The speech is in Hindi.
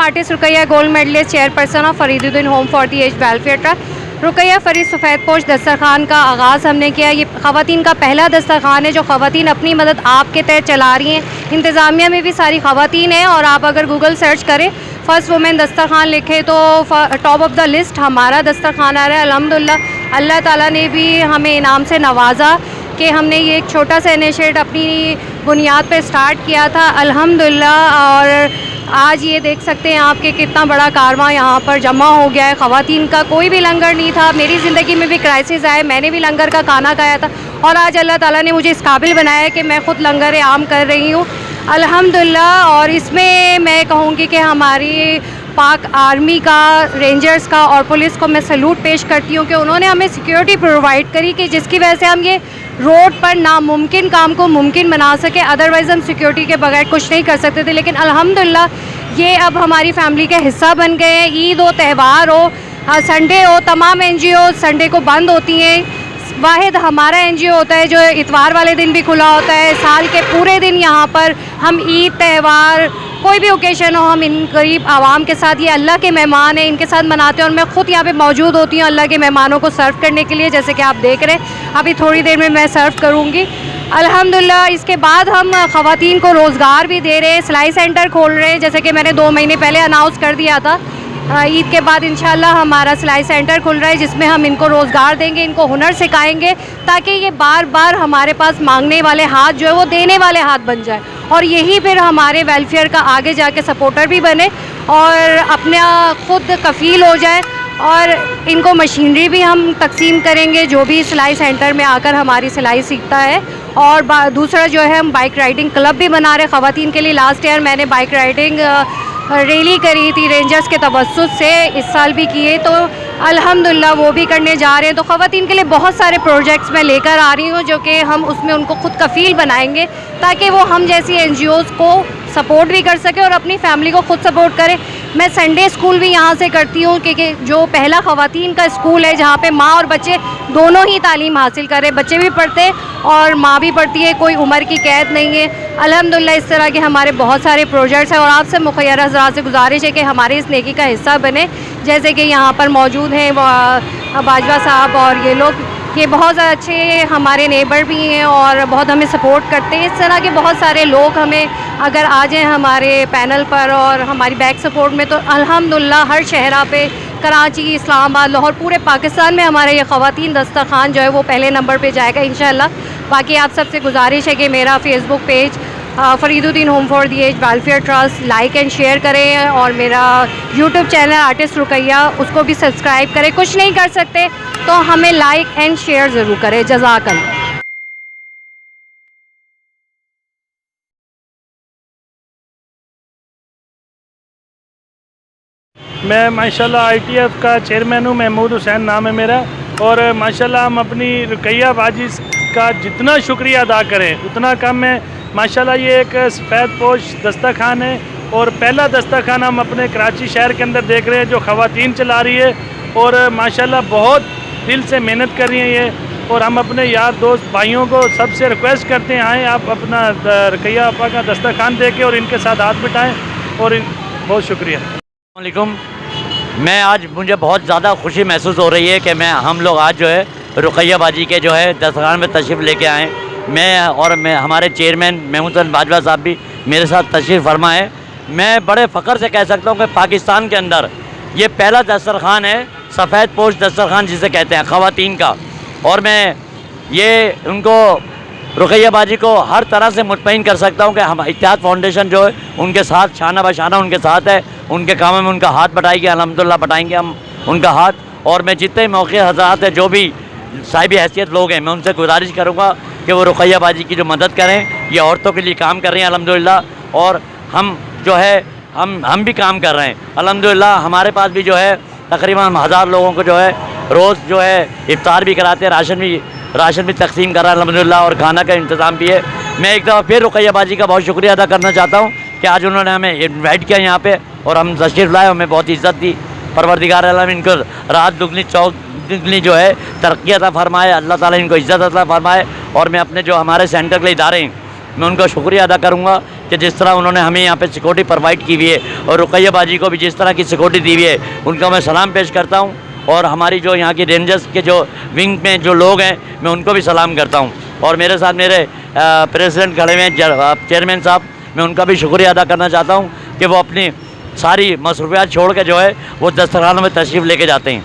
Artist Ruqaiya, gold medallist, chairperson of Fariduddin home for the age welfare trust. Ruqaiya Farid सफ़ेदपोश दस्तरखान का आगाज़ हमने किया। ये ख़वातीन का पहला दस्तरखान है जो ख़वातीन अपनी मदद आपके तहत चला रही हैं। इंतज़ामिया में भी सारी ख़वातीन हैं और आप अगर गूगल सर्च करें फ़र्स्ट वुमेन दस्तरखान लिखे तो टॉप ऑफ द लिस्ट हमारा दस्तरखान आ रहा है। अल्हम्दुलिल्लाह अल्लाह ताला ने भी हमें इनाम से नवाजा कि हमने ये एक छोटा सा इनिशिएटिव अपनी बुनियाद पे स्टार्ट किया था अल्हम्दुलिल्लाह। और आज ये देख सकते हैं आप कि कितना बड़ा कारवां यहाँ पर जमा हो गया है। ख़वातीन का कोई भी लंगर नहीं था। मेरी ज़िंदगी में भी क्राइसिस आए, मैंने भी लंगर का खाना खाया था और आज अल्लाह ताला ने मुझे इस काबिल बनाया है कि मैं ख़ुद लंगर आम कर रही हूँ अल्हम्दुलिल्लाह। और इसमें मैं कहूँगी कि हमारी पाक आर्मी का, रेंजर्स का और पुलिस को मैं सैल्यूट पेश करती हूँ कि उन्होंने हमें सिक्योरिटी प्रोवाइड करी कि जिसकी वजह से हम ये रोड पर नामुमकिन काम को मुमकिन बना सके। अदरवाइज़ हम सिक्योरिटी के बगैर कुछ नहीं कर सकते थे, लेकिन अल्हम्दुलिल्लाह ये अब हमारी फैमिली का हिस्सा बन गए हैं। ईद हो, त्यौहार हो, संडे हो, तमाम NGO संडे को बंद होती हैं। वाहिद हमारा NGO होता है जो इतवार वाले दिन भी खुला होता है। साल के पूरे दिन यहाँ पर हम ईद, त्यौहार, कोई भी ओकेशन हो, हम इन गरीब आवाम के साथ, ये अल्लाह के मेहमान हैं, इनके साथ मनाते हैं। और मैं ख़ुद यहाँ पे मौजूद होती हूँ अल्लाह के मेहमानों को सर्व करने के लिए, जैसे कि आप देख रहे हैं अभी थोड़ी देर में मैं सर्व करूँगी अल्हम्दुलिल्लाह। इसके बाद हम ख़वातीन को रोज़गार भी दे रहे हैं, सिलाई सेंटर खोल रहे हैं, जैसे कि मैंने 2 महीने पहले अनाउंस कर दिया था। ईद के बाद इंशाल्लाह हमारा सिलाई सेंटर खुल रहा है जिसमें हम इनको रोज़गार देंगे, इनको हुनर सिखाएंगे ताकि ये बार बार हमारे पास मांगने वाले हाथ जो है वो देने वाले हाथ बन जाए और यही फिर हमारे वेलफेयर का आगे जाके सपोर्टर भी बने और अपना खुद कफ़ील हो जाए। और इनको मशीनरी भी हम तकसीम करेंगे जो भी सिलाई सेंटर में आकर हमारी सिलाई सीखता है। और दूसरा जो है हम बाइक राइडिंग क्लब भी बना रहे ख़वातीन के लिए। लास्ट ईयर मैंने बाइक राइडिंग रैली करी थी रेंजर्स के तवस्सुत से, इस साल भी किए तो अल्हम्दुलिल्लाह वो भी करने जा रहे हैं। तो ख़वातीन के लिए बहुत सारे प्रोजेक्ट्स मैं लेकर आ रही हूँ जो कि हम उसमें उनको खुद कफ़ील बनाएंगे ताकि वो हम जैसी NGOs को सपोर्ट भी कर सके और अपनी फैमिली को खुद सपोर्ट करें। मैं संडे स्कूल भी यहाँ से करती हूँ क्योंकि जो पहला ख़वातीन का स्कूल है जहाँ पे माँ और बच्चे दोनों ही तालीम हासिल करें, बच्चे भी पढ़ते हैं और माँ भी पढ़ती है, कोई उम्र की कैद नहीं है अल्हम्दुलिल्लाह। इस तरह के हमारे बहुत सारे प्रोजेक्ट्स हैं और आपसे मुखय्यर हज़रात से गुजारिश है कि हमारे इस नेकी का हिस्सा बने। जैसे कि यहाँ पर मौजूद हैं बाजवा साहब और ये लोग, ये बहुत अच्छे हमारे नेबर भी हैं और बहुत हमें सपोर्ट करते हैं। इस तरह के बहुत सारे लोग हमें अगर आ जाएँ हमारे पैनल पर और हमारी बैक सपोर्ट में तो अल्हम्दुलिल्लाह हर शहरा पे, कराची, इस्लामाबाद, लाहौर, पूरे पाकिस्तान में हमारा ये ख़वातीन दस्तरखान जो है वो पहले नंबर पे जाएगा इंशाअल्लाह। बाकी आप सबसे गुजारिश है कि मेरा Facebook page Fariduddin home for the age welfare trust like and share करें और मेरा यूट्यूब चैनल आर्टिस्ट रुकैया उसको भी सब्सक्राइब करें। कुछ नहीं कर सकते तो हमें लाइक एंड शेयर ज़रूर करें। जज़ाकल्लाह। मैं माशाल्लाह ITF का चेयरमैन हूँ, महमूद हुसैन नाम है मेरा। और माशाल्लाह हम अपनी रुकैया बाजी का जितना शुक्रिया अदा करें उतना कम है। माशाल्लाह ये एक सफ़ेदपोश दस्तरखान है और पहला दस्तरखान हम अपने कराची शहर के अंदर देख रहे हैं जो ख़वातीन चला रही है और माशाल्लाह बहुत दिल से मेहनत कर रही हैं ये। और हम अपने यार दोस्त भाइयों को सबसे रिक्वेस्ट करते हैं आएँ आप अपना रुकैया आपा का दस्तरखान देखें और इनके साथ हाथ बिठाएँ। और बहुत शुक्रिया। अस्सलाम वालेकुम। मैं आज मुझे बहुत ज़्यादा खुशी महसूस हो रही है कि हम लोग आज जो है रुकैया बाजी के जो है दस्तरखान में तशरीफ़ लेके आएँ। मैं हमारे चेयरमैन महमूद बाजवा साहब भी मेरे साथ तशरीफ़ फरमा है। मैं बड़े फ़ख्र से कह सकता हूँ कि पाकिस्तान के अंदर ये पहला दस्तरखान है, सफ़ेदपोश दस्तरखान जिसे कहते हैं ख़वातीन का। और मैं ये उनको रुकैया बाजी को हर तरह से मुतमईन कर सकता हूँ कि हम इत्तेहाद फाउंडेशन जो है उनके साथ शाना बशाना उनके साथ है, उनके कामों में उनका हाथ बढ़ाएंगे अल्हम्दुलिल्लाह, बढ़ाएंगे हम उनका हाथ। और मैं जितने मौके हज़रात हैं जो भी साहिब हैसियत लोग हैं मैं उनसे गुजारिश करूँगा कि वो रुकैया बाजी की जो मदद करें। ये औरतों के लिए काम कर रही हैं अल्हम्दुलिल्लाह और हम जो है हम भी काम कर रहे हैं अल्हम्दुलिल्लाह। हमारे पास भी जो है तकरीबन 1000 लोगों को जो है रोज़ जो है इफ्तार भी कराते हैं, राशन भी तकसीम कर रहा है अल्हम्दुलिल्लाह और खाना का इंतज़ाम भी है। मैं एक दफ़ा फिर रुकैया बाजी का बहुत शुक्रिया अदा करना चाहता हूँ कि आज उन्होंने हमें इन्वाइट किया यहाँ पे और हम तशरीफ़ लाए, हमें बहुत इज़्ज़त दी। परवरदिगार आलम इनको रात दुगनी चौक दुगनी जो है तरक्की अता फरमाए, अल्लाह ताला इनको इज़्ज़त अता फरमाए। और मैं अपने जो हमारे सेंटर के इदारे हैं मैं उनका शुक्रिया अदा करूँगा कि जिस तरह उन्होंने हमें यहाँ पे सिक्योरिटी प्रोवाइड की हुई है, और रुकैया बाजी को भी जिस तरह की सिक्योरिटी दी हुई है, उनका मैं सलाम पेश करता हूँ। और हमारी जो यहाँ की रेंजर्स के जो विंग में जो लोग हैं, मैं उनको भी सलाम करता हूँ। और मेरे साथ मेरे प्रेसिडेंट खड़े हुए हैं, चेयरमैन साहब, मैं उनका भी शुक्रिया अदा करना चाहता हूँ कि वो अपनी सारी मसरूफियात छोड़ के जो है वो दस्तरखानों में तशरीफ़ लेके जाते हैं।